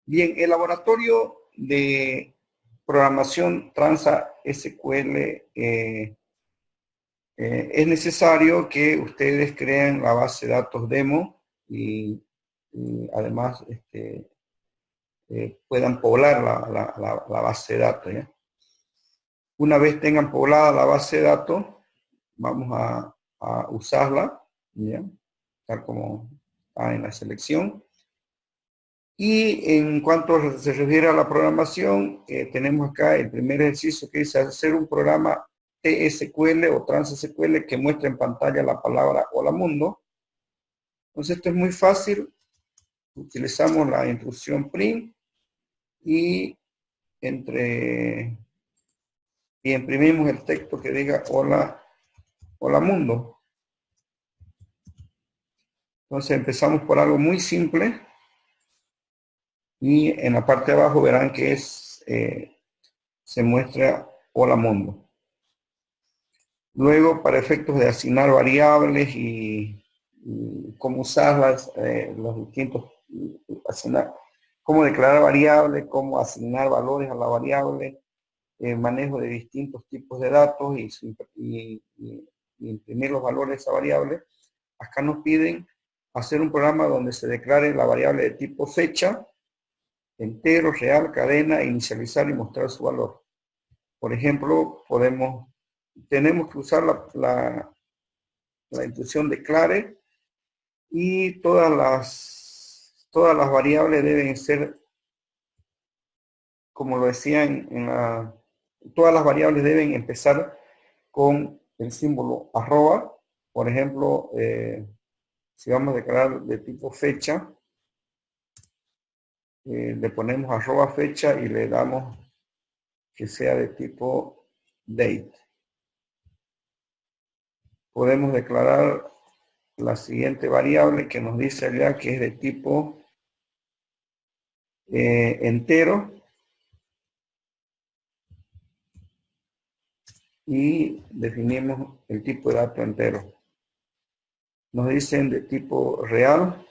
Bien, el laboratorio de programación Transa SQL es necesario que ustedes creen la base de datos demo y además puedan poblar la base de datos, ¿ya? Una vez tengan poblada la base de datos, vamos a usarla, ¿ya? Tal como está en la selección. Y en cuanto se refiere a la programación, tenemos acá el primer ejercicio que dice hacer un programa TSQL o TransSQL que muestre en pantalla la palabra Hola Mundo. Entonces esto es muy fácil. Utilizamos la instrucción print y imprimimos el texto que diga Hola Mundo. Entonces empezamos por algo muy simple y en la parte de abajo verán que se muestra Hola Mundo. Luego, para efectos de asignar variables y cómo usarlas, los distintos, cómo declarar variables, cómo asignar valores a la variable, manejo de distintos tipos de datos y imprimir los valores de esa variable. Acá nos piden hacer un programa donde se declare la variable de tipo fecha, entero, real, cadena, inicializar y mostrar su valor. Por ejemplo, tenemos que usar la instrucción declare y todas las variables deben ser, como lo decía todas las variables deben empezar con el símbolo arroba. Por ejemplo, si vamos a declarar de tipo fecha, le ponemos arroba fecha y le damos que sea de tipo date. Podemos declarar la siguiente variable que nos dice allá que es de tipo entero y definimos el tipo de dato entero. Nos dicen de tipo real.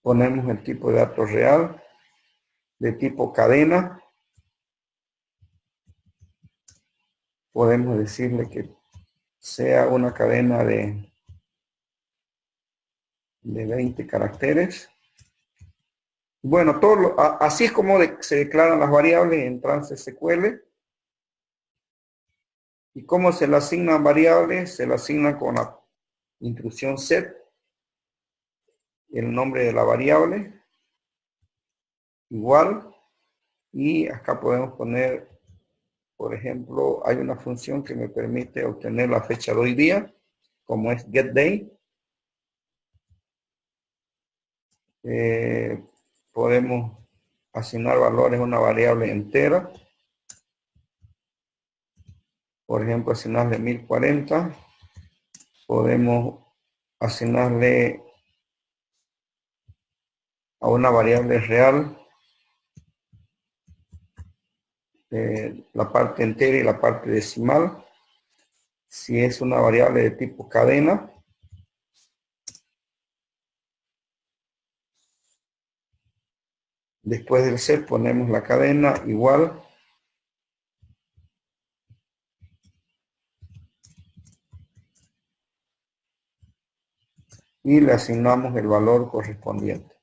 Ponemos el tipo de dato real. De tipo cadena. Podemos decirle que sea una cadena de 20 caracteres. Bueno, así es como se declaran las variables en TransSQL. ¿Y cómo se le asignan variables? Se le asignan con la instrucción set, el nombre de la variable, igual, y acá podemos poner, por ejemplo, hay una función que me permite obtener la fecha de hoy día, como es getDay. Podemos asignar valores a una variable entera. Por ejemplo, asignarle 1040. Podemos asignarle a una variable real la parte entera y la parte decimal. Si es una variable de tipo cadena, después del set ponemos la cadena igual. Y le asignamos el valor correspondiente.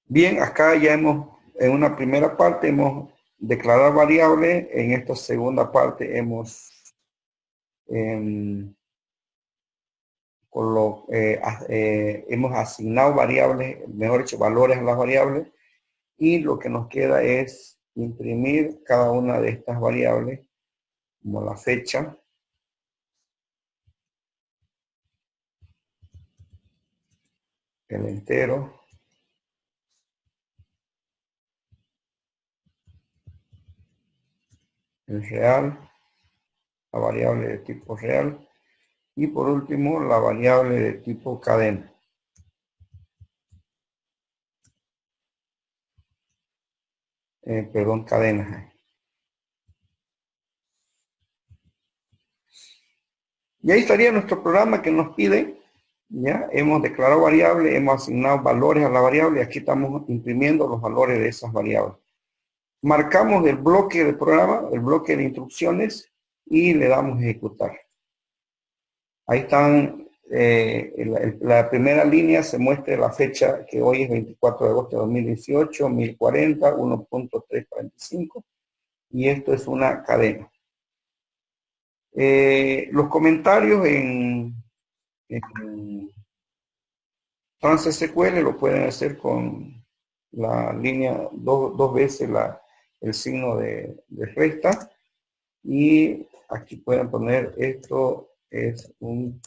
Bien, acá ya en una primera parte hemos declarado variable, en esta segunda parte hemos hemos asignado variables, mejor dicho, valores a las variables, y lo que nos queda es imprimir cada una de estas variables, como la fecha, el entero, el real, la variable de tipo real, y por último la variable de tipo cadena. Perdón, cadena. Y ahí estaría nuestro programa que nos pide. Ya hemos declarado variables, hemos asignado valores a la variable y aquí estamos imprimiendo los valores de esas variables. Marcamos el bloque del programa, el bloque de instrucciones y le damos a ejecutar. Ahí están, la primera línea se muestra la fecha que hoy es 24 de agosto de 2018, 1040, 1.345 y esto es una cadena. Los comentarios en TransSQL lo pueden hacer con la línea dos veces el signo de resta y aquí pueden poner esto es un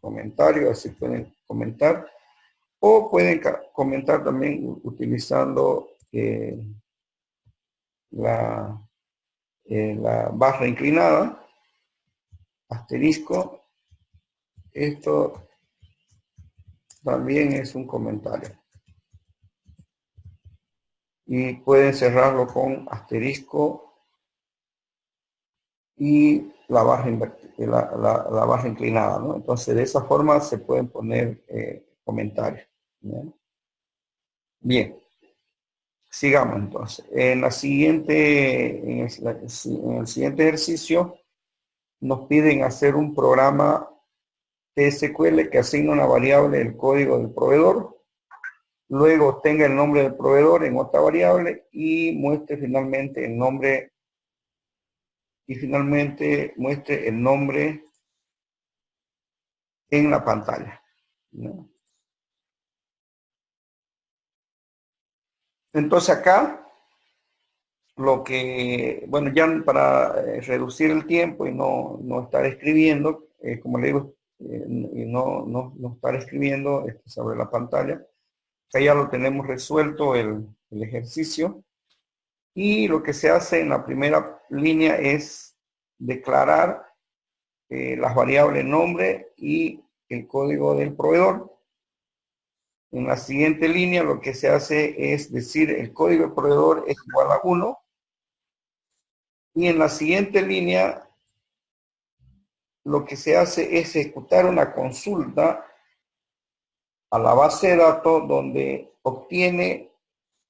comentario, así pueden comentar o pueden comentar también utilizando la barra inclinada, asterisco, esto también es un comentario. Y pueden cerrarlo con asterisco y la barra, la barra inclinada, ¿no? Entonces, de esa forma se pueden poner comentarios. ¿No? Bien. Sigamos entonces. En el siguiente ejercicio nos piden hacer un programa TSQL que asigna una variable del código del proveedor, luego tenga el nombre del proveedor en otra variable y muestre finalmente el nombre muestre el nombre en la pantalla. ¿No? Entonces acá lo que, bueno, ya para reducir el tiempo y no estar escribiendo, como le digo, y no estar escribiendo sobre la pantalla, acá ya lo tenemos resuelto el ejercicio. Y lo que se hace en la primera línea es declarar las variables nombre y el código del proveedor. En la siguiente línea lo que se hace es decir el código del proveedor es igual a 1. Y en la siguiente línea lo que se hace es ejecutar una consulta a la base de datos donde obtiene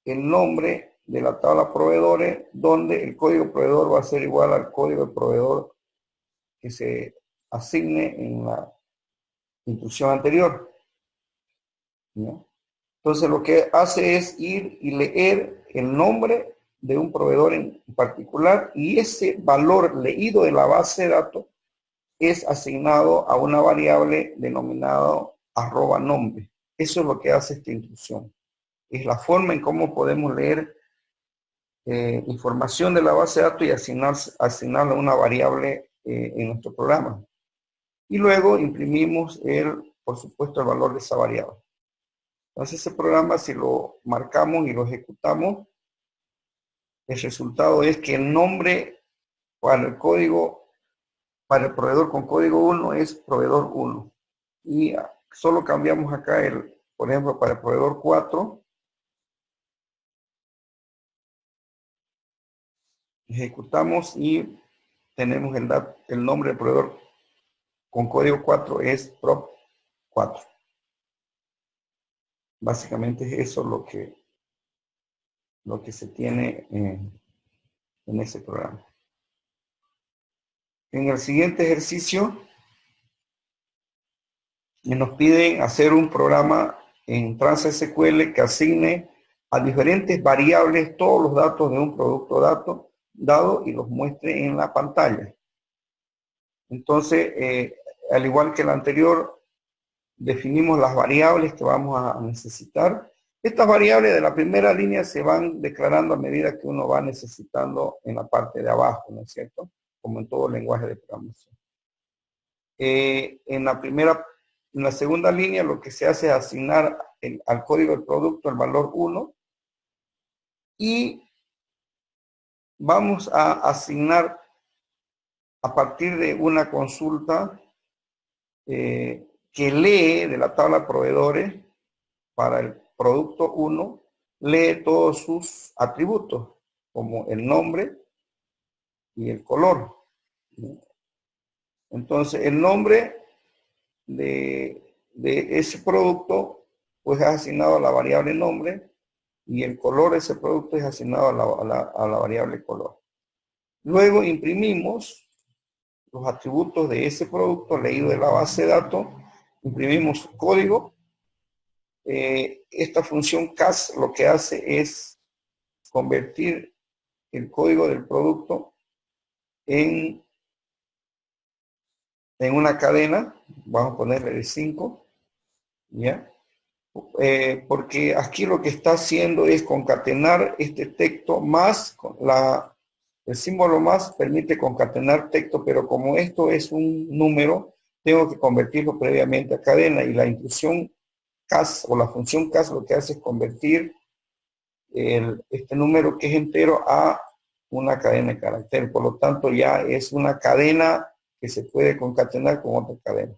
el nombre de la tabla proveedores, donde el código proveedor va a ser igual al código de proveedor que se asigne en la instrucción anterior. ¿No? Entonces lo que hace es ir y leer el nombre de un proveedor en particular y ese valor leído de la base de datos es asignado a una variable denominada @nombre. Eso es lo que hace esta instrucción. Es la forma en cómo podemos leer información de la base de datos y asignarle una variable en nuestro programa. Y luego imprimimos por supuesto, el valor de esa variable. Entonces ese programa, si lo marcamos y lo ejecutamos, el resultado es que el nombre para el código, para el proveedor con código 1 es proveedor 1. Y solo cambiamos acá por ejemplo, para el proveedor 4, ejecutamos y tenemos el nombre del proveedor con código 4 es prop 4. Básicamente es eso lo que se tiene en ese programa. En el siguiente ejercicio nos piden hacer un programa en TransSQL que asigne a diferentes variables todos los datos de un producto dado y los muestre en la pantalla. Entonces, al igual que el anterior, definimos las variables que vamos a necesitar. Estas variables de la primera línea se van declarando a medida que uno va necesitando en la parte de abajo, ¿no es cierto? Como en todo lenguaje de programación. En la segunda línea lo que se hace es asignar al código del producto el valor 1 y vamos a asignar a partir de una consulta que lee de la tabla de proveedores para el producto 1, lee todos sus atributos, como el nombre y el color. Entonces, el nombre de ese producto, pues es asignado a la variable nombre, y el color de ese producto es asignado a la variable color. Luego imprimimos los atributos de ese producto leído de la base de datos, imprimimos su código. Esta función cas lo que hace es convertir el código del producto en una cadena, vamos a ponerle de 5, ¿ya? Porque aquí lo que está haciendo es concatenar este texto más el símbolo más permite concatenar texto, pero como esto es un número, tengo que convertirlo previamente a cadena, y la instrucción cas o la función cas lo que hace es convertir este número que es entero a una cadena de carácter. Por lo tanto, ya es una cadena que se puede concatenar con otra cadena.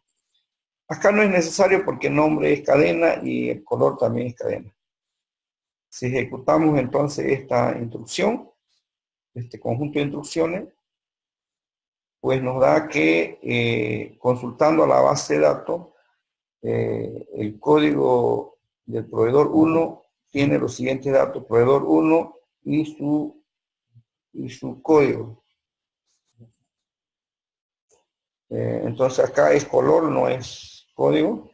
Acá no es necesario porque el nombre es cadena y el color también es cadena. Si ejecutamos entonces esta instrucción, este conjunto de instrucciones, pues nos da que consultando a la base de datos, el código del proveedor 1 tiene los siguientes datos: proveedor 1 y su código. Entonces acá es color, no es código.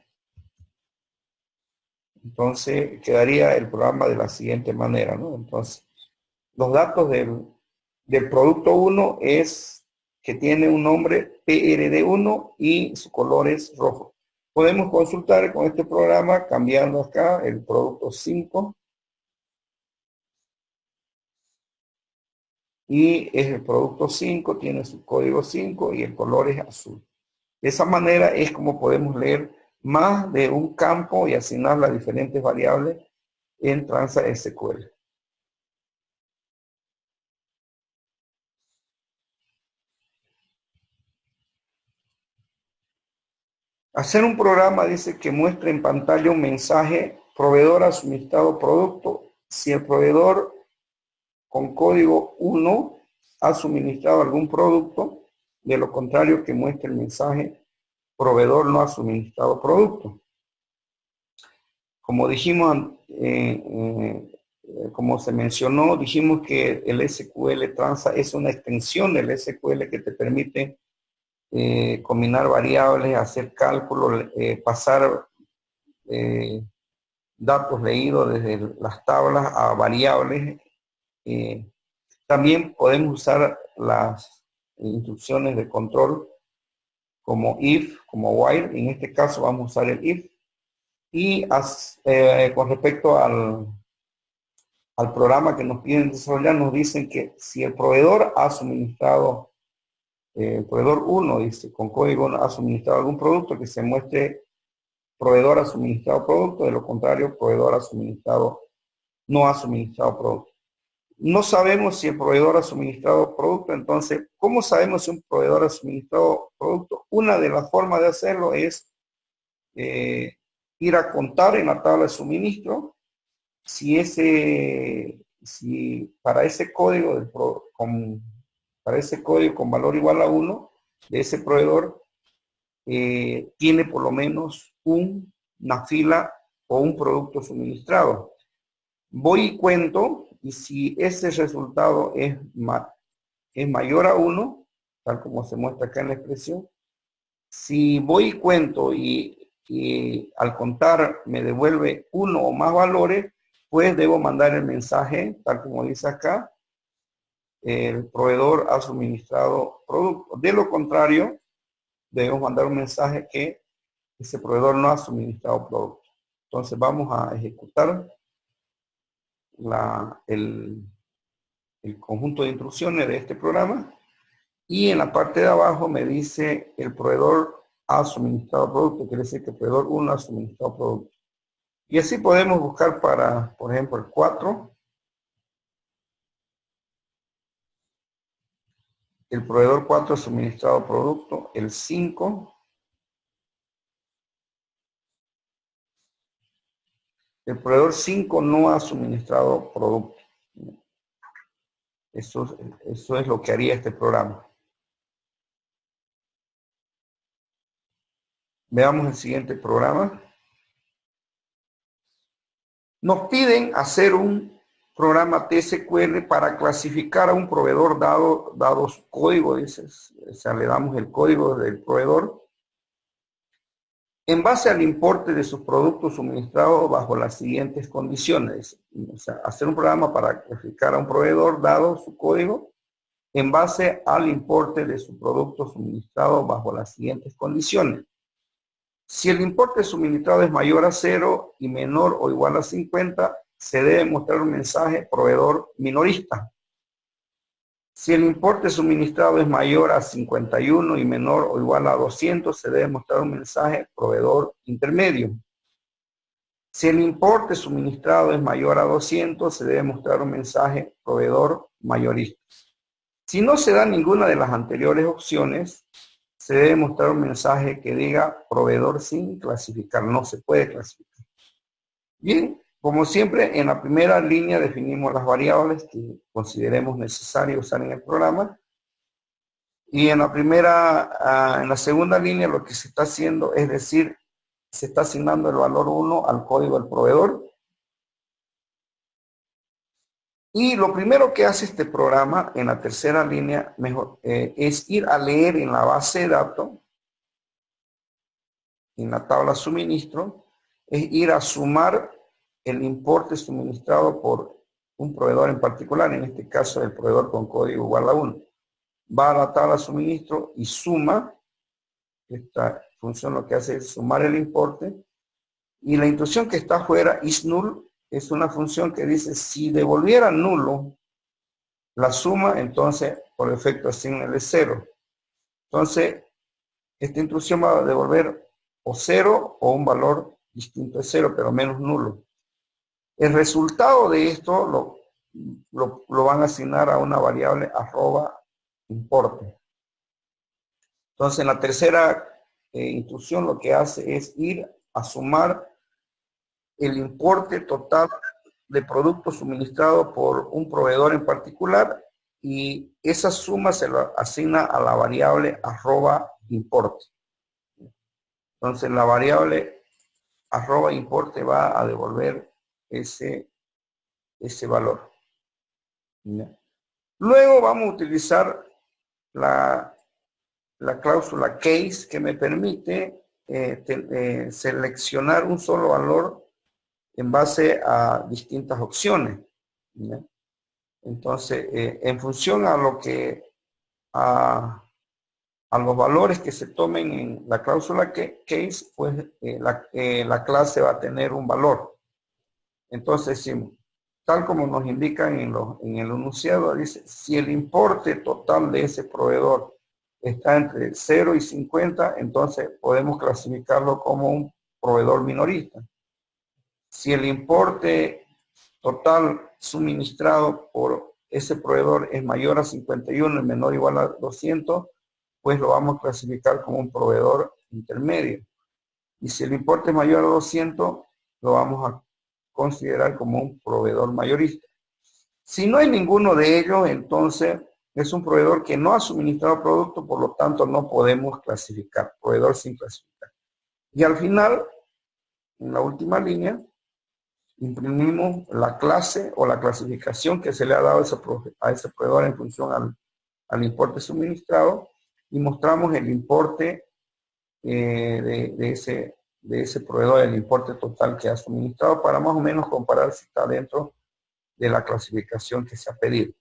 Entonces quedaría el programa de la siguiente manera, ¿no? Entonces, los datos del producto 1 es que tiene un nombre PRD1 y su color es rojo. Podemos consultar con este programa cambiando acá el producto 5 y es el producto 5, tiene su código 5 y el color es azul. De esa manera es como podemos leer más de un campo y asignar las diferentes variables en Transa SQL. Hacer un programa dice que muestre en pantalla un mensaje: proveedor ha suministrado producto, si el proveedor con código 1 ha suministrado algún producto, de lo contrario que muestre el mensaje: proveedor no ha suministrado producto. Como dijimos, como se mencionó, dijimos que el SQL Transa es una extensión del SQL que te permite combinar variables, hacer cálculos, pasar datos leídos desde las tablas a variables. También podemos usar las instrucciones de control como if, como while. En este caso vamos a usar el if. Y con respecto al programa que nos piden desarrollar, nos dicen que si el proveedor ha suministrado, el proveedor 1 dice, con código ha suministrado algún producto, que se muestre proveedor ha suministrado producto; de lo contrario, proveedor no ha suministrado producto. No sabemos si el proveedor ha suministrado producto. Entonces, ¿cómo sabemos si un proveedor ha suministrado producto? Una de las formas de hacerlo es ir a contar en la tabla de suministro si para ese código para ese código con valor igual a 1 de ese proveedor tiene por lo menos una fila o un producto suministrado. Voy y cuento, y si ese resultado es mayor a 1, tal como se muestra acá en la expresión, si voy y cuento y al contar me devuelve 1 o más valores, pues debo mandar el mensaje, tal como dice acá: el proveedor ha suministrado producto. De lo contrario, debemos mandar un mensaje que ese proveedor no ha suministrado producto. Entonces vamos a ejecutar el conjunto de instrucciones de este programa, y en la parte de abajo me dice: el proveedor ha suministrado producto. Quiere decir que el proveedor 1 ha suministrado producto. Y así podemos buscar para, por ejemplo, el 4. El proveedor 4 ha suministrado producto. El 5. El proveedor 5 no ha suministrado producto. Eso es lo que haría este programa. Veamos el siguiente programa. Nos piden hacer un programa TSQL para clasificar a un proveedor dado su código, dice, o sea, le damos el código del proveedor, en base al importe de sus productos suministrados bajo las siguientes condiciones. O sea, hacer un programa para clasificar a un proveedor dado su código en base al importe de su producto suministrado bajo las siguientes condiciones. Si el importe suministrado es mayor a 0 y menor o igual a 50, se debe mostrar un mensaje proveedor minorista. Si el importe suministrado es mayor a 51 y menor o igual a 200, se debe mostrar un mensaje proveedor intermedio. Si el importe suministrado es mayor a 200, se debe mostrar un mensaje proveedor mayorista. Si no se da ninguna de las anteriores opciones, se debe mostrar un mensaje que diga proveedor sin clasificar, no se puede clasificar. Bien, como siempre, en la primera línea definimos las variables que consideremos necesario usar en el programa. Y en la segunda línea lo que se está haciendo es decir, se está asignando el valor 1 al código del proveedor. Y lo primero que hace este programa en la tercera línea es ir a leer en la base de datos, en la tabla suministro, es ir a sumar el importe suministrado por un proveedor en particular, en este caso el proveedor con código igual a 1. Va a la tabla suministro y suma. Esta función lo que hace es sumar el importe. Y la instrucción que está afuera, isNull, es una función que dice si devolviera nulo la suma, entonces por defecto asignale 0. Entonces, esta instrucción va a devolver o 0 o un valor distinto de 0, pero menos nulo. El resultado de esto lo van a asignar a una variable @importe. Entonces, en la tercera instrucción lo que hace es ir a sumar el importe total de productos suministrados por un proveedor en particular y esa suma se lo asigna a la variable @importe. Entonces, la variable @importe va a devolver ese valor. ¿Ya? Luego vamos a utilizar la cláusula case que me permite seleccionar un solo valor en base a distintas opciones. ¿Ya? Entonces, en función a a los valores que se tomen en la cláusula case, pues la clase va a tener un valor. Entonces, decimos, tal como nos indican en el enunciado, dice, si el importe total de ese proveedor está entre 0 y 50, entonces podemos clasificarlo como un proveedor minorista. Si el importe total suministrado por ese proveedor es mayor a 51 y menor o igual a 200, pues lo vamos a clasificar como un proveedor intermedio. Y si el importe es mayor a 200, lo vamos a considerar como un proveedor mayorista. Si no hay ninguno de ellos, entonces es un proveedor que no ha suministrado producto, por lo tanto no podemos clasificar, proveedor sin clasificar. Y al final, en la última línea, imprimimos la clase o la clasificación que se le ha dado a ese proveedor en función al importe suministrado y mostramos el importe de ese proveedor, el importe total que ha suministrado para más o menos comparar si está dentro de la clasificación que se ha pedido.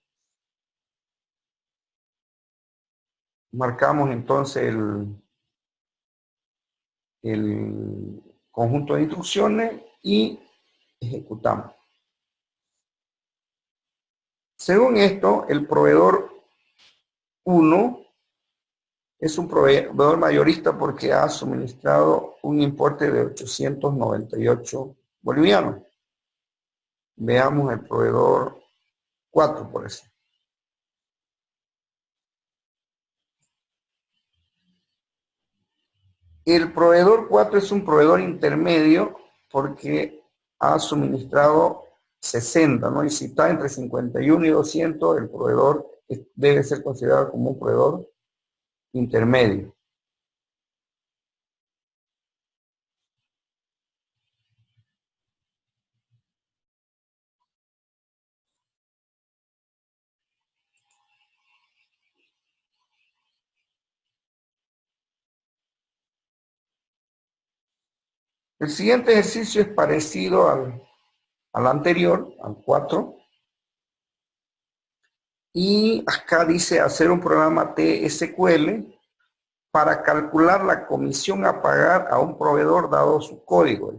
Marcamos entonces el conjunto de instrucciones y ejecutamos. Según esto, el proveedor 1 es un proveedor mayorista porque ha suministrado un importe de 898 bolivianos. Veamos el proveedor 4, por ejemplo. El proveedor 4 es un proveedor intermedio porque ha suministrado 60, ¿no? Y si está entre 51 y 200, el proveedor debe ser considerado como un proveedor intermedio. El siguiente ejercicio es parecido al anterior, al 4. Y acá dice hacer un programa TSQL para calcular la comisión a pagar a un proveedor dado su código,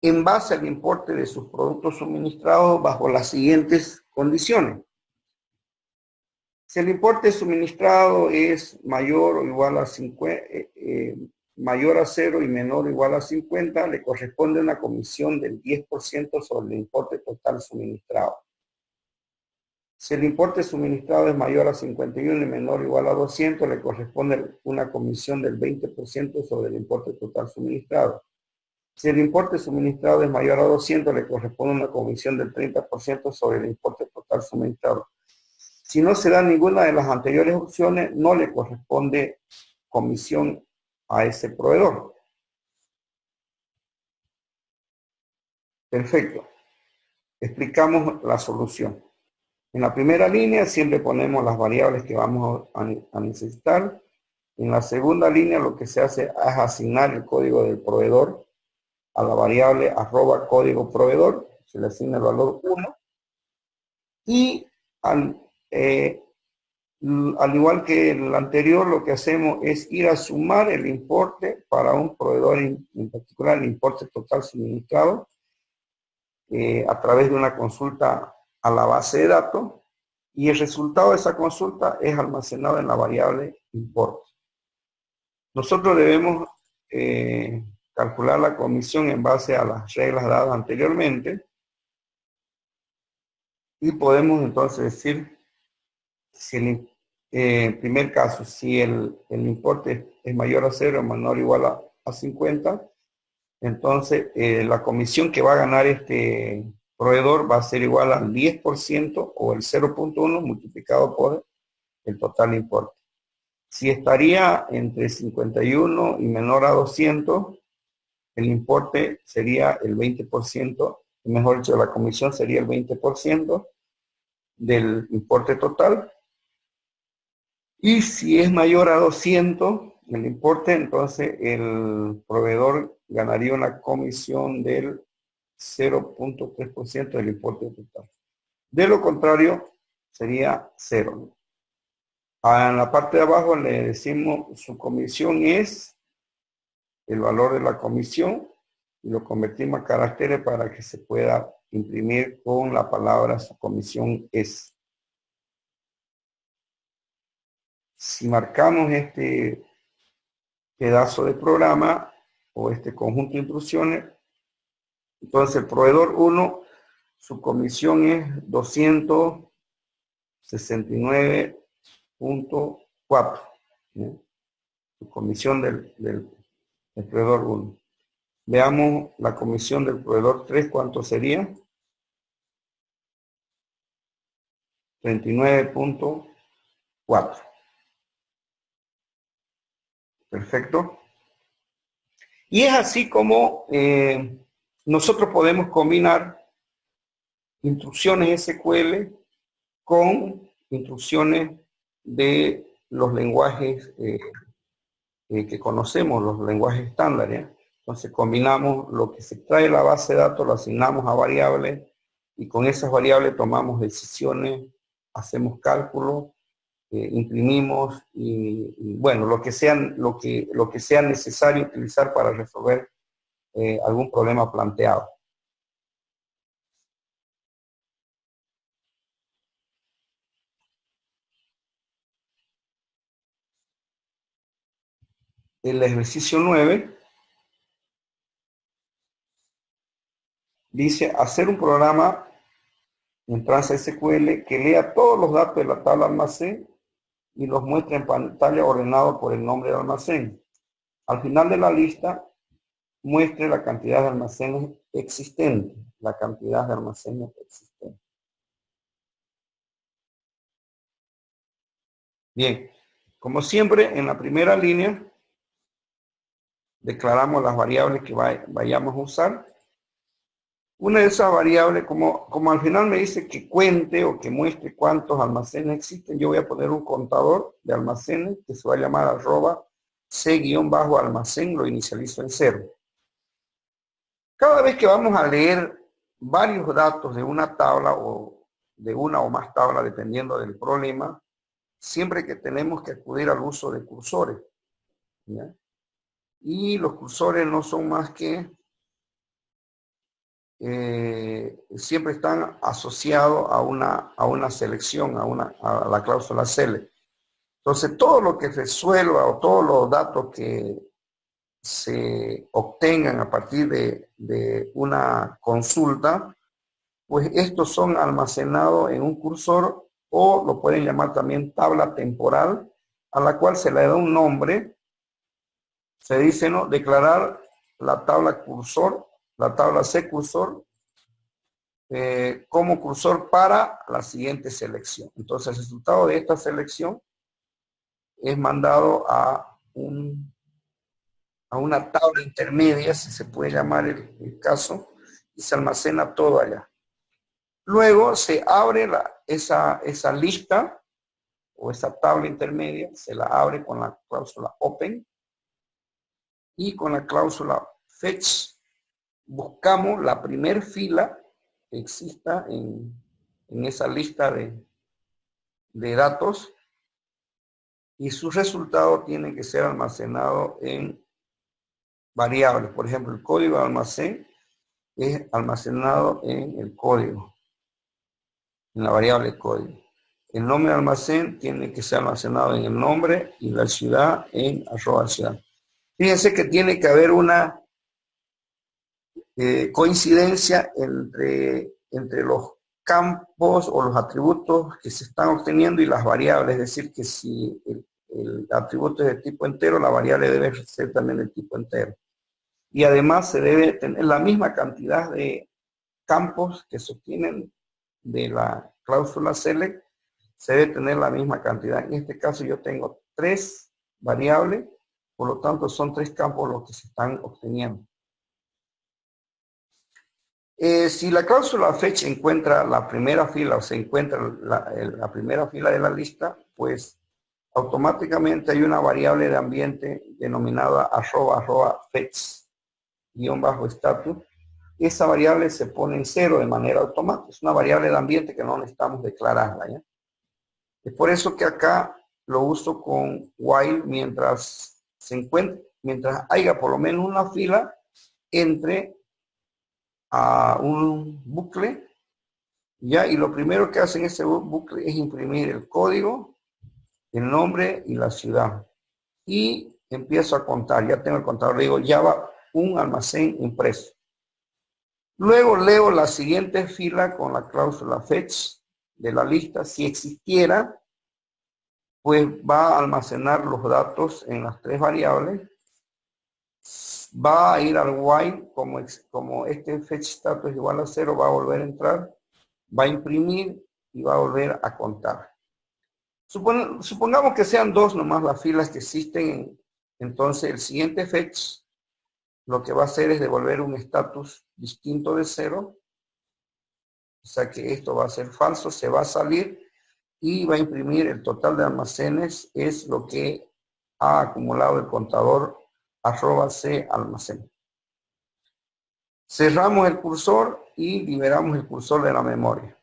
en base al importe de sus productos suministrados bajo las siguientes condiciones. Si el importe suministrado es mayor o igual a 50, mayor a 0 y menor o igual a 50, le corresponde una comisión del 10% sobre el importe total suministrado. Si el importe suministrado es mayor a 51 y menor o igual a 200, le corresponde una comisión del 20% sobre el importe total suministrado. Si el importe suministrado es mayor a 200, le corresponde una comisión del 30% sobre el importe total suministrado. Si no se da ninguna de las anteriores opciones, no le corresponde comisión a ese proveedor. Perfecto. Explicamos la solución. En la primera línea siempre ponemos las variables que vamos a necesitar. En la segunda línea lo que se hace es asignar el código del proveedor a la variable @código proveedor. Se le asigna el valor 1. Y al igual que el anterior, lo que hacemos es ir a sumar el importe para un proveedor, en particular el importe total suministrado, a través de una consulta a la base de datos, y el resultado de esa consulta es almacenado en la variable importe. Nosotros debemos calcular la comisión en base a las reglas dadas anteriormente, y podemos entonces decir, si en primer caso, si el importe es mayor a 0 o menor o igual a 50, entonces la comisión que va a ganar este proveedor va a ser igual al 10% o el 0.1 multiplicado por el total importe. Si estaría entre 51 y menor a 200, el importe sería el 20%, mejor dicho, la comisión sería el 20% del importe total. Y si es mayor a 200 el importe, entonces el proveedor ganaría una comisión del 0.3% del importe total. De lo contrario, sería 0. En la parte de abajo le decimos su comisión es el valor de la comisión y lo convertimos a caracteres para que se pueda imprimir con la palabra su comisión es. Si marcamos este pedazo de programa o este conjunto de instrucciones, entonces el proveedor 1, su comisión es 269.4, ¿sí? Su comisión del proveedor 1. Veamos la comisión del proveedor 3, ¿cuánto sería? 39.4. Perfecto. Y es así como nosotros podemos combinar instrucciones SQL con instrucciones de los lenguajes que conocemos, los lenguajes estándar, ¿ya? Entonces combinamos lo que se extrae de la base de datos, lo asignamos a variables, y con esas variables tomamos decisiones, hacemos cálculos, imprimimos y bueno, lo que sea necesario utilizar para resolver algún problema planteado. El ejercicio 9 dice hacer un programa en TransSQL que lea todos los datos de la tabla almacén y los muestra en pantalla ordenado por el nombre de almacén. Al final de la lista, muestre la cantidad de almacenes existentes. La cantidad de almacenes existentes. Bien, como siempre, en la primera línea, declaramos las variables que vayamos a usar. Una de esas variables, como al final me dice que cuente o que muestre cuántos almacenes existen, yo voy a poner un contador de almacenes que se va a llamar @c_almacén, lo inicializo en 0. Cada vez que vamos a leer varios datos de una tabla o de una o más tablas, dependiendo del problema, siempre que tenemos que acudir al uso de cursores, ¿ya? Y los cursores no son más que, siempre están asociados a una selección, a la cláusula select. Entonces, todo lo que resuelva o todos los datos que se obtengan a partir de una consulta, pues estos son almacenados en un cursor o lo pueden llamar también tabla temporal, a la cual se le da un nombre. Se dice, ¿no?, declarar la tabla cursor, la tabla C cursor, como cursor para la siguiente selección. Entonces, el resultado de esta selección es mandado a una tabla intermedia, si se puede llamar el caso, y se almacena todo allá. Luego se abre esa lista o esa tabla intermedia, se la abre con la cláusula open y con la cláusula fetch buscamos la primer fila que exista en esa lista de datos y su resultado tiene que ser almacenado en variables. Por ejemplo, el código de almacén es almacenado en el código, en la variable código. El nombre de almacén tiene que ser almacenado en el nombre y la ciudad en @ciudad. Fíjense que tiene que haber una coincidencia entre los campos o los atributos que se están obteniendo y las variables. Es decir, que si el atributo es de tipo entero, la variable debe ser también de tipo entero. Y además se debe tener la misma cantidad de campos que se obtienen de la cláusula select, se debe tener la misma cantidad. En este caso yo tengo 3 variables, por lo tanto son 3 campos los que se están obteniendo. Si la cláusula fetch encuentra la primera fila o se encuentra la primera fila de la lista, pues automáticamente hay una variable de ambiente denominada @fetch_status. Esa variable se pone en 0 de manera automática. Es una variable de ambiente que no necesitamos declararla, ¿ya? Es por eso que acá lo uso con while mientras haya por lo menos una fila entre a un bucle, ¿ya? Y lo primero que hace en ese bucle es imprimir el código, el nombre y la ciudad. Y empiezo a contar, ya tengo el contador, le digo, ya va un almacén impreso. Luego leo la siguiente fila con la cláusula fetch de la lista. Si existiera, pues va a almacenar los datos en las 3 variables. Va a ir al while, como este fetch status es igual a 0, va a volver a entrar, va a imprimir y va a volver a contar. Supongamos que sean 2 nomás las filas que existen, entonces el siguiente fetch lo que va a hacer es devolver un estatus distinto de 0, o sea que esto va a ser falso, se va a salir y va a imprimir el total de almacenes, es lo que ha acumulado el contador @c almacén. Cerramos el cursor y liberamos el cursor de la memoria.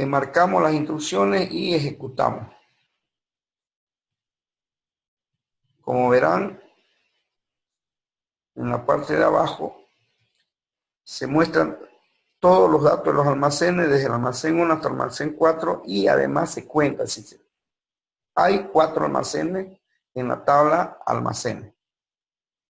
Marcamos las instrucciones y ejecutamos. Como verán, en la parte de abajo se muestran todos los datos de los almacenes, desde el almacén 1 hasta el almacén 4, y además se cuenta. Hay 4 almacenes en la tabla almacenes.